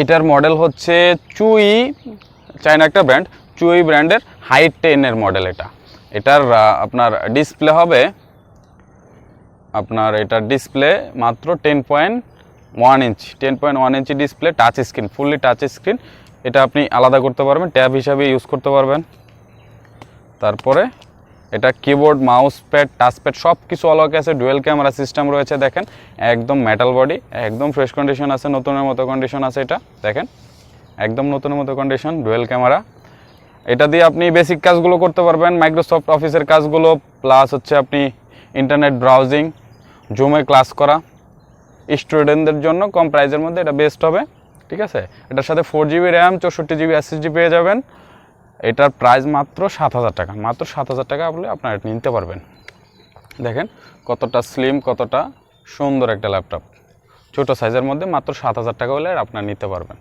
এটার মডেল হচ্ছে চুই, চায়না একটা ব্র্যান্ড, চুই ব্র্যান্ডের হাই 10 এর মডেল। এটার আপনার ডিসপ্লে হবে, আপনার এটার ডিসপ্লে মাত্র 10.1 inch, 10.1 inch display, touch screen, fully touch screen. এটা আপনি আলাদা করতে পারবেন, ট্যাব হিসাবে ইউজ করতে পারবেন। তারপরে এটা কিবোর্ড, মাউস প্যাড, টাচপ্যাড সব কিছু অলগ আছে, ডুয়েল ক্যামেরা সিস্টেম রয়েছে। দেখেন একদম মেটাল বডি, একদম ফ্রেশ কন্ডিশন আছে, নতুনের মতো কন্ডিশন আছে। এটা দেখেন একদম নতুনের মতো কন্ডিশন, ডুয়েল ক্যামেরা। এটা দিয়ে আপনি বেসিক কাজগুলো করতে পারবেন, মাইক্রোসফট অফিসের কাজগুলো, প্লাস হচ্ছে আপনি ইন্টারনেট ব্রাউজিং, জুমে ক্লাস করা। স্টুডেন্টদের জন্য কম প্রাইসের মধ্যে এটা বেস্ট হবে, ঠিক আছে। এটার সাথে 4GB র্যাম, 64GB SSD পেয়ে যাবেন। এটার প্রাইস মাত্র 7,000 টাকা, মাত্র 7,000 টাকা বলে আপনারা এটা নিতে পারবেন। দেখেন কতটা স্লিম, কতটা সুন্দর একটা ল্যাপটপ, ছোটো সাইজের মধ্যে মাত্র 7,000 টাকা হলে আপনারা নিতে পারবেন।